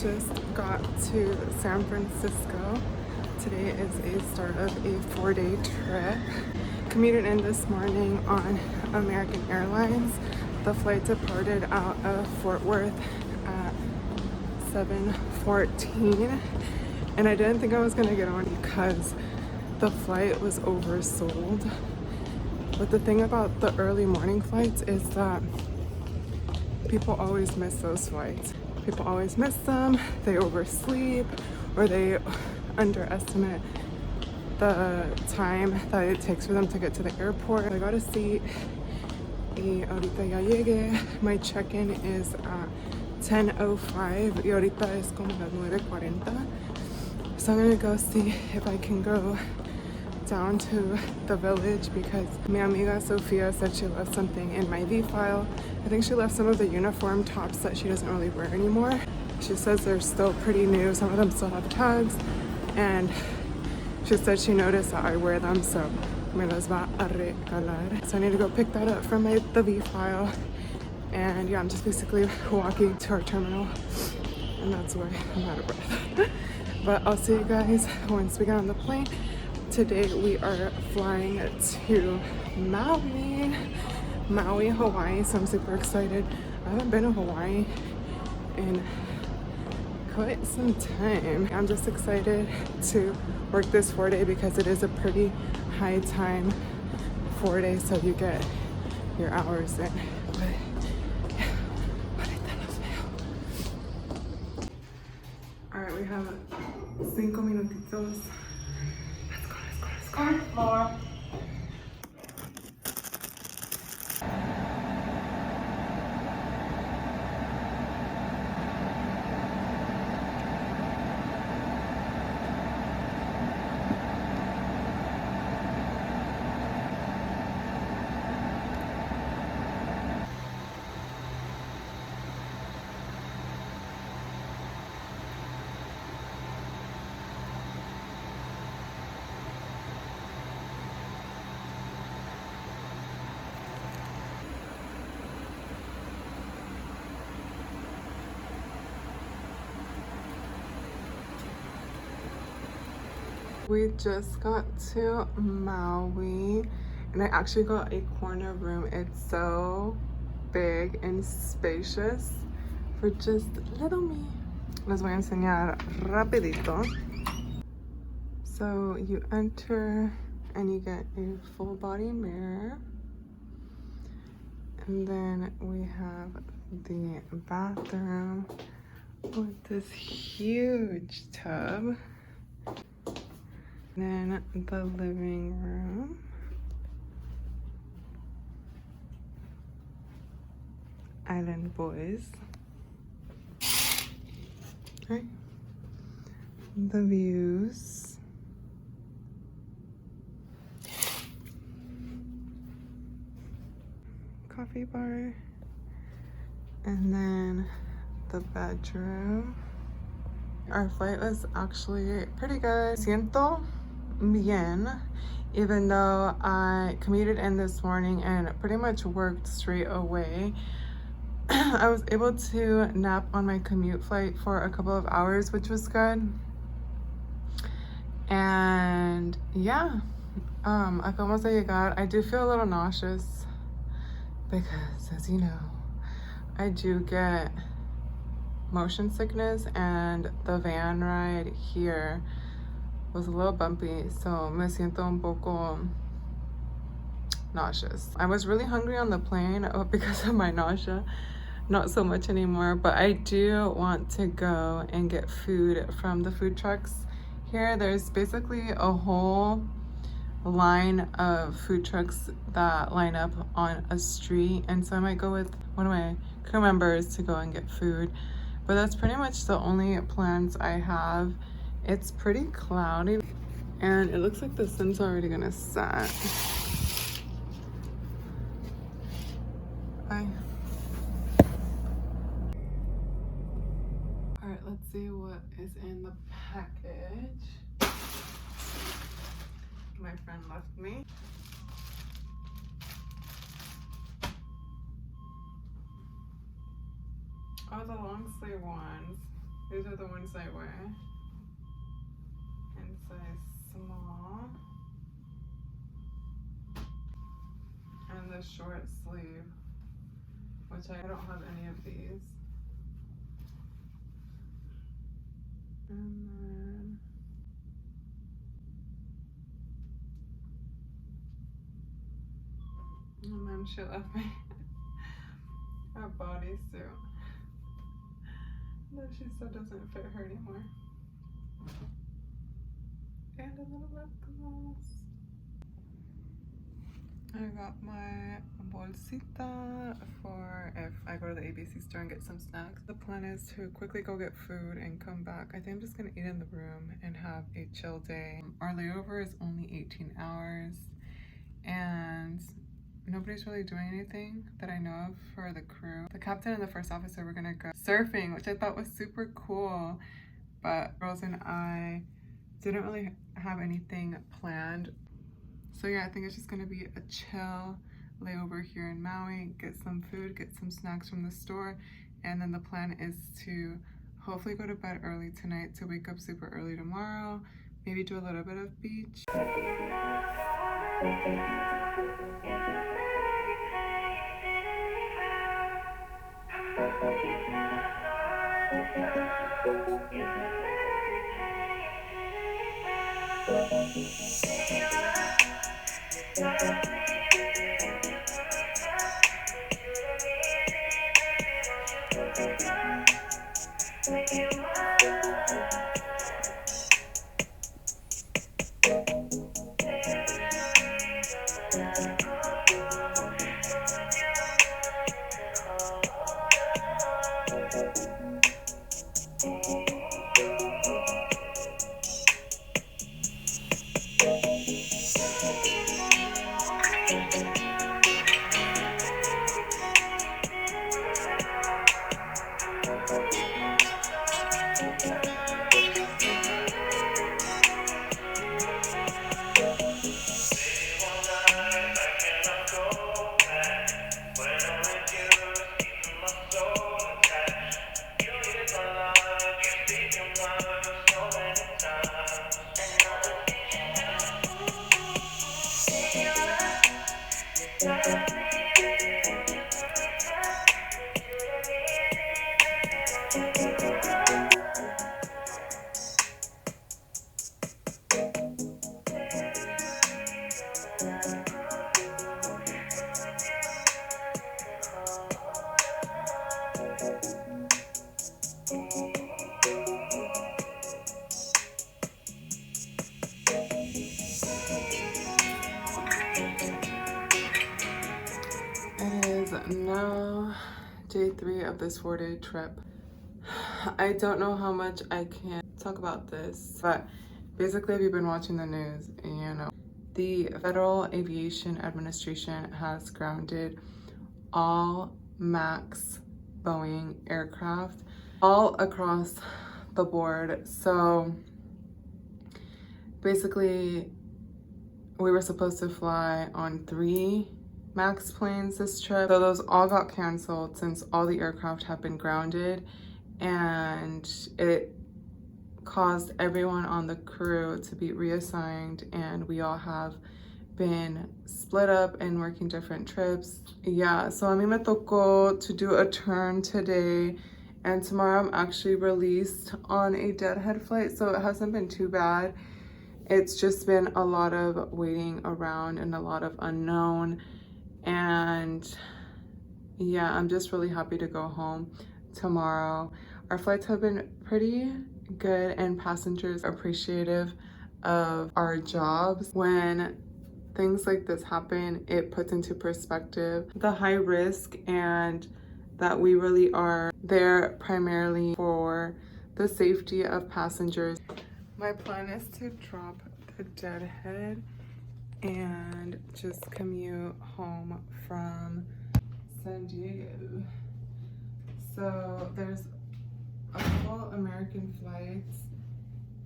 just got to San Francisco. Today is a start of a 4-day trip. Commuted in this morning on American Airlines. The flight departed out of Fort Worth at 7:14, and I didn't think I was gonna get on because the flight was oversold. But the thing about the early morning flights is that people always miss those flights. People always miss them, they oversleep, or they underestimate the time that it takes for them to get to the airport. I got a seat. Ahorita ya llegué. My check-in is at 10:05 y ahorita es como las 9:40. So I'm gonna go see if I can go down to the village because mi amiga Sofia said she left something in my V file. I think she left some of the uniform tops that she doesn't really wear anymore. She says they're still pretty new. Some of them still have tags, and she said she noticed that I wear them, so me las va a regalar. So I need to go pick that up from the V file. And yeah, I'm just basically walking to our terminal, and that's why I'm out of breath. But I'll see you guys once we get on the plane. Today we are flying to Maui, Hawaii, so I'm super excited. I haven't been to Hawaii in quite some time. I'm just excited to work this 4-day because it is a pretty high time 4-day, so you get your hours in. But yeah, ahorita nos veo. Alright, we have 5 minutitos. Let's go. Floor. We just got to Maui, and I actually got a corner room. It's so big and spacious for just little me. Les voy a enseñar rapidito. So you enter and you get a full body mirror. And then we have the bathroom with this huge tub. Then the living room. Island boys. Okay. The views. Coffee bar. And then the bedroom. Our flight was actually pretty good. Siento bien, even though I commuted in this morning and pretty much worked straight away. I was able to nap on my commute flight for a couple of hours, which was good. And yeah, acabamos de llegar. I do feel a little nauseous because, as you know, I do get motion sickness, and the van ride here was a little bumpy, so me siento un poco nauseous. I was really hungry on the plane because of my nausea, not so much anymore, but I do want to go and get food from the food trucks here. There's basically a whole line of food trucks that line up on a street, and so I might go with one of my crew members to go and get food. But that's pretty much the only plans I have. It's pretty cloudy, and it looks like the sun's already gonna set. Bye. All right, let's see what is in the package. My friend left me. Oh, the long sleeve ones. These are the ones I wear in size small. And the short sleeve, which I don't have any of these. And then she left me a bodysuit that she said doesn't fit her anymore. And a little lip gloss. I got my bolsita for if I go to the ABC store and get some snacks. The plan is to quickly go get food and come back. I think I'm just gonna eat in the room and have a chill day. Our layover is only 18 hours and nobody's really doing anything that I know of for the crew. The captain and the first officer were gonna go surfing, which I thought was super cool, but Rose and I didn't really have anything planned. So yeah, I think it's just gonna be a chill layover here in Maui, get some food, get some snacks from the store, and then the plan is to hopefully go to bed early tonight to wake up super early tomorrow, maybe do a little bit of beach. It is now day 3 of this 4-day trip. I don't know how much I can talk about this, but basically if you've been watching the news, you know, the Federal Aviation Administration has grounded all MAX Boeing aircraft all across the board. So basically we were supposed to fly on 3 MAX planes this trip. So those all got canceled since all the aircraft have been grounded, and it caused everyone on the crew to be reassigned, and we all have been split up and working different trips. Yeah, so a mí me tocó to do a turn today, and tomorrow I'm actually released on a deadhead flight, so it hasn't been too bad. It's just been a lot of waiting around and a lot of unknown. And yeah, I'm just really happy to go home tomorrow. Our flights have been pretty good and passengers are appreciative of our jobs. When things like this happen, it puts into perspective the high risk and that we really are there primarily for the safety of passengers. My plan is to drop the deadhead and just commute home from San Diego. So there's a couple American flights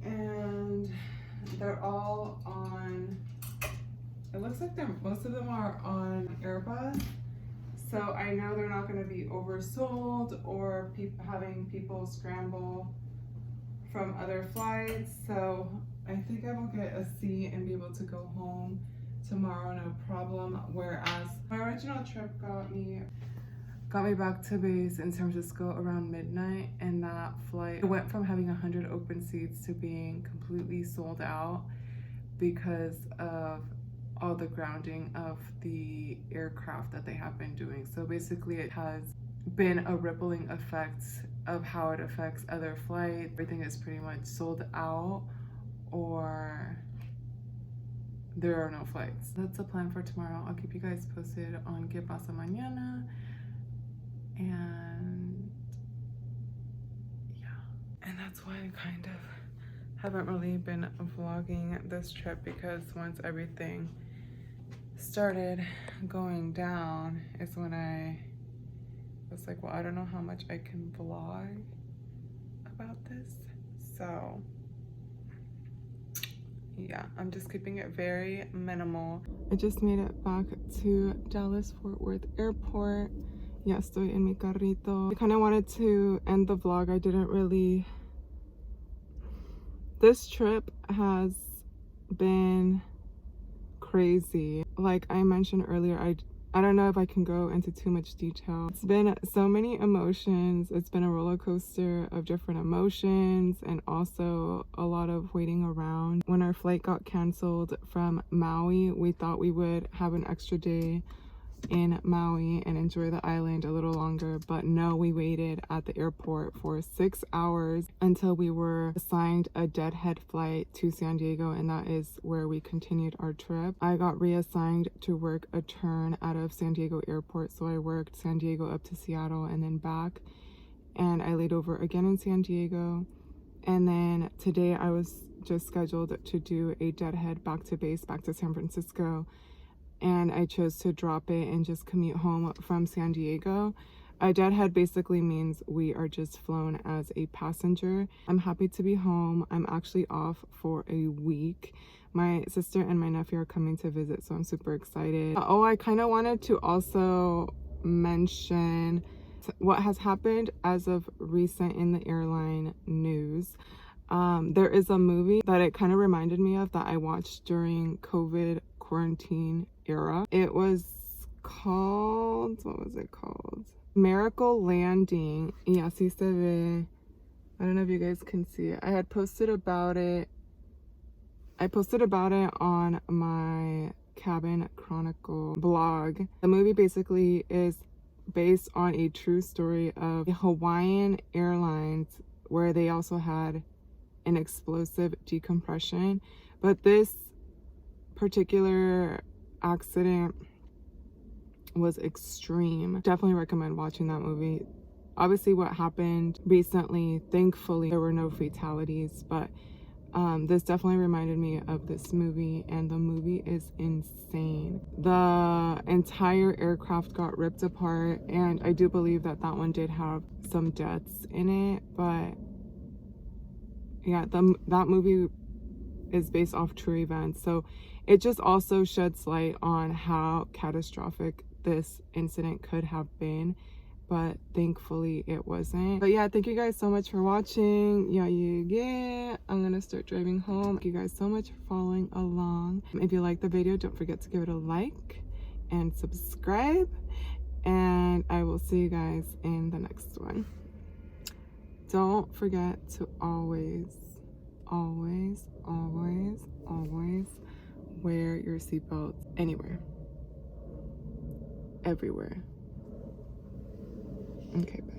and they're all on, it looks like most of them are on Airbus. So I know they're not going to be oversold or having people scramble from other flights, so I think I will get a seat and be able to go home tomorrow, no problem. Whereas my original trip got me back to base in San Francisco around midnight, and that flight went from having 100 open seats to being completely sold out because of all the grounding of the aircraft that they have been doing. So basically it has been a rippling effect of how it affects other flights. Everything is pretty much sold out or there are no flights. That's the plan for tomorrow. I'll keep you guys posted on Que Pasa Mañana. And yeah, and that's why I kind of haven't really been vlogging this trip, because once everything started going down is when I was like, well, I don't know how much I can vlog about this. So yeah, I'm just keeping it very minimal. I just made it back to Dallas Fort Worth Airport. Ya estoy en mi carrito. I kind of wanted to end the vlog. I didn't really... This trip has been crazy. Like I mentioned earlier, I don't know if I can go into too much detail. It's been so many emotions. It's been a roller coaster of different emotions, and also a lot of waiting around. When our flight got canceled from Maui, we thought we would have an extra day in Maui and enjoy the island a little longer, but no, we waited at the airport for 6 hours until we were assigned a deadhead flight to San Diego, and that is where we continued our trip. I got reassigned to work a turn out of San Diego airport, so I worked San Diego up to Seattle and then back, and I laid over again in San Diego. And then today I was just scheduled to do a deadhead back to base, back to San Francisco, and I chose to drop it and just commute home from San Diego. A deadhead basically means we are just flown as a passenger. I'm happy to be home. I'm actually off for a week. My sister and my nephew are coming to visit, so I'm super excited. Oh, I kind of wanted to also mention what has happened as of recent in the airline news. There is a movie that it kind of reminded me of that I watched during COVID quarantine era. It was called, what was it called? Miracle Landing. Y así se ve. I don't know if you guys can see it. I had posted about it. I posted about it on my Cabin Chronicle blog. The movie basically is based on a true story of Hawaiian Airlines, where they also had an explosive decompression, but this particular accident was extreme. Definitely recommend watching that movie. Obviously what happened recently, thankfully there were no fatalities, but this definitely reminded me of this movie, and the movie is insane. The entire aircraft got ripped apart, and I do believe that that one did have some deaths in it, but yeah, that movie is based off true events, so it just also sheds light on how catastrophic this incident could have been, but thankfully it wasn't. But yeah, thank you guys so much for watching. Yeah, I'm gonna start driving home. Thank you guys so much for following along. If you like the video, don't forget to give it a like and subscribe, and I will see you guys in the next one. Don't forget to always wear your seatbelt anywhere, everywhere. Okay, bye.